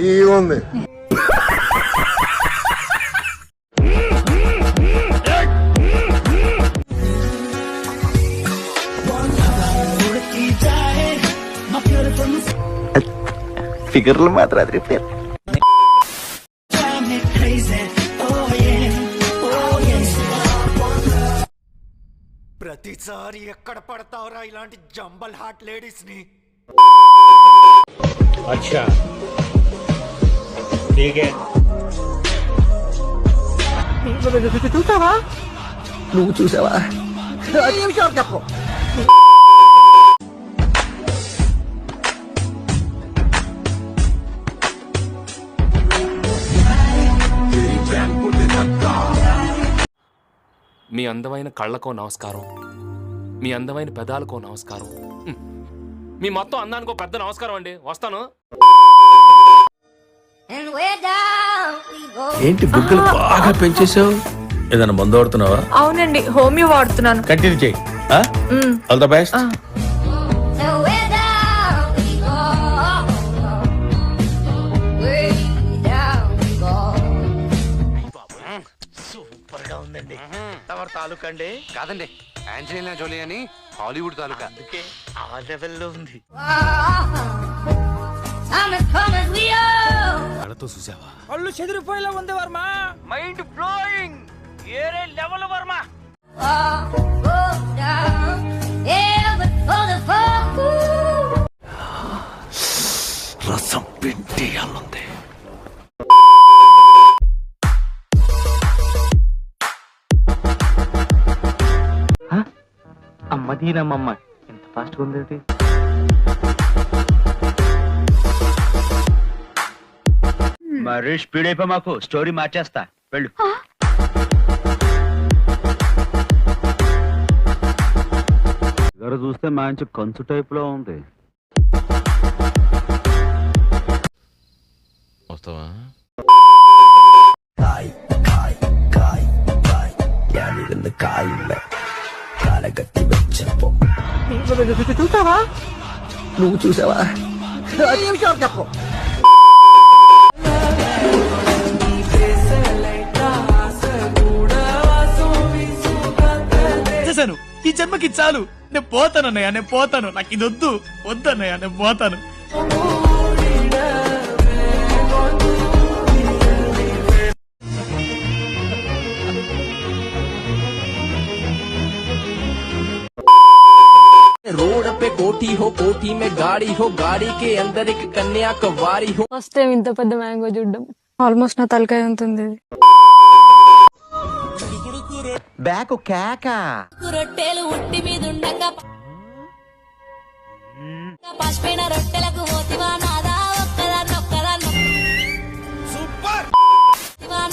ఏముంది ఫిగర్లు మాత్రం అది రిపేర్. ప్రతిసారి ఎక్కడ పడతావురా ఇలాంటి జంబల్ హార్ట్ లేడీస్ ని? అచ్చా ఠీకే. చూసావా? నువ్వు చూసావా? చెప్పు. మీ అందమైన కళ్ళకో నమస్కారం, మీ అందమైన పెదాలకో నమస్కారం, మీ మొత్తం అందానికో పెద్ద నమస్కారం అండి. వస్తాను. ఏంటి బుగ్గలు బాగా పెంచేసావు? ఏదైనా మందు వాడుతున్నావా? అవునండి, హోమియో వాడుతున్నాను. కంటిన్యూ చేయి. All the best. సూపర్ గా ఉందండి. తమరు తాలూకా అండి? కాదండి, ఆంజలీనా జోలీ అని హాలీవుడ్ తాలూకా. అందుకే ఆ లెవెల్లో ఉంది. కళ్ళతో చూసావా? కళ్ళు చెదిరిపోయేలా ఉంది వర్మ. Mind blowing. ఏరే లెవెల్ వర్మ. రసం పిండి అల్లుంది. అమ్మదీనమ్మమ్మ ఎంత ఫాస్ట్ గా ఉంది. మరి స్పీడ్ అయిపో, మాకు స్టోరీ మార్చేస్తా. వెళ్ళు. దగ్గర చూస్తే మంచి కంచు టైప్ లో ఉంది. వస్తావా? చూసావా? నువ్వు చూసావా? చెప్పు. ఈ జన్మకి చాలు. నేను పోతాను అన్నయ్య, నేను పోతాను. నాకు ఇది వద్దు, వద్దన్నయ్య, నేను పోతాను. रोड पे कोठी हो, कोठी में गाड़ी हो, गाड़ी के अंदर एक कन्याकुमारी हो. ఫస్ట్ టైం ఇంత పెద్ద మ్యాంగో చూడడం. ఆల్మోస్ట్ నా తలకాయ ఉంటుంది. బ్యాక్ కేక. రొట్టెలు ఉట్టి మీద ఉండగా పసిపోయిన రొట్టెలకు పోతివా నాదా ఒక్కదా సూపర్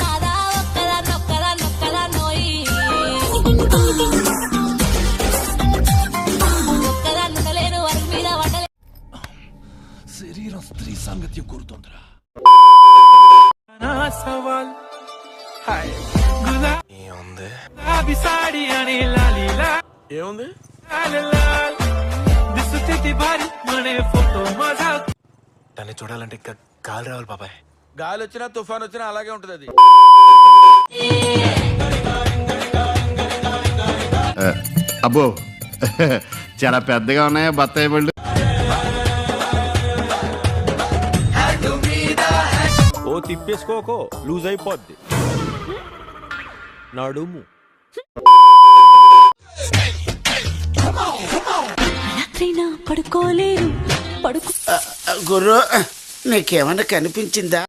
నాదా ఒక్కదా నోయి ఒక్కదా నుండలేను వరకు మీద వండలే. శరీరం స్త్రీ సాంగత్యం కోరుతోందిరా. సవాల్ ఏముంది? దాన్ని చూడాలంటే గాలి రావాలి బాబాయ్. గాలి వచ్చినా తుఫాన్ వచ్చినా అలాగే ఉంటది అది. అబ్బో చాలా పెద్దగా ఉన్నాయా బత్తాయి పళ్ళు? ఓ తిప్పేసుకోకో, లూజ్ అయిపోద్ది నడుము. రాత్రైనా పడుకోలేరు. గుర్రు, నీకేమన్నా కనిపించిందా?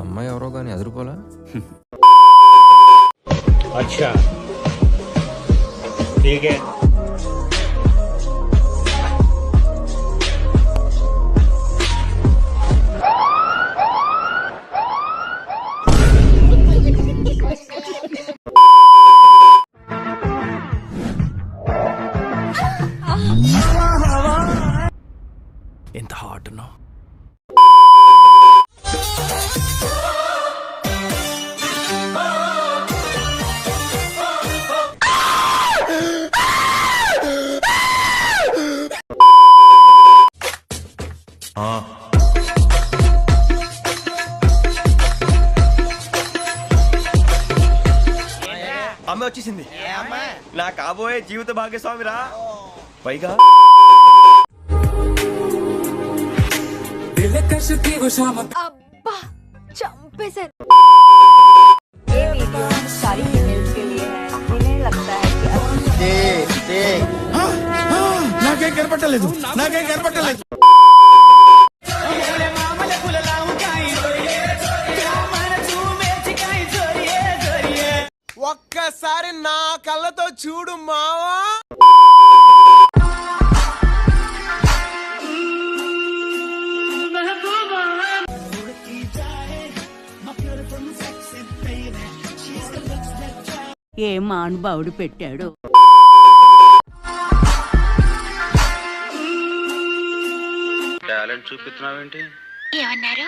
అమ్మాయి ఎవరో కానీ ఎదురుకోలా. అచ్చా ఠీకే. ఎంత హాట్ ఉన్నావు. అమ్మ వచ్చేసింది. నా కాబోయే జీవిత భాగ్యస్వామిరా. పైగా అబ్బా చంపేశారు. నాకేం కనపట్టలేదు, నాకేం కనపట్టలేదు. ఒక్కసారి నా కళ్ళతో చూడు మావా. ఏ మానుభావుడు పెట్టాడు. టాలెంట్ చూపిస్తున్నావేంటి? ఏమన్నారు?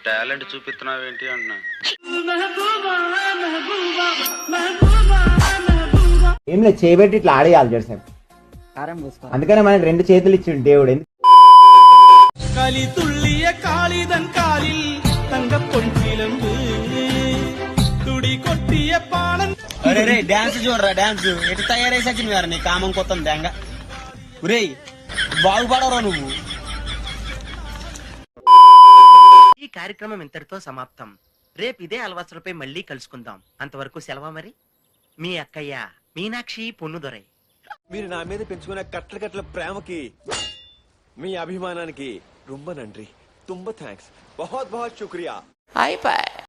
టాలెంట్ చూపిస్తున్నావేంటి అంటున్నా. ఏం లేదు, చేయబెట్టి ఇట్లా ఆడేయాలి జెర్సన్. అందుకనే మనకి 2 చేతులు ఇచ్చిండు దేవుడు. களி துள்ளிய காளிதன் காலில் தங்க பொன்பிலம்பு துடி కొట్టియ పాలన్. అరే డాన్స్ చూడరా, డాన్స్ ఎటు తయారైసచ్చింది నీ కామం కొత్త దెంగ. ఒరేయ్ బాగుపడరా నువ్వు. ఈ కార్యక్రమం ఇంతటితో సమాప్తం. రేపు ఇదే అలవాసులపై మళ్ళీ కలుసుకుందాం. అంతవరకు సెలవా మరి. మీ అక్కయ్య మీనాక్షి పొన్నుదొరై. మీరు నా మీద పెంచుకున్న కట్ల కట్ల ప్రేమకి, మీ అభిమానానికి రొంబ నండ్రి. తుంబ థ్యాంక్స్. బహుత్ బహుత్ శుక్రియా. అయిపోయి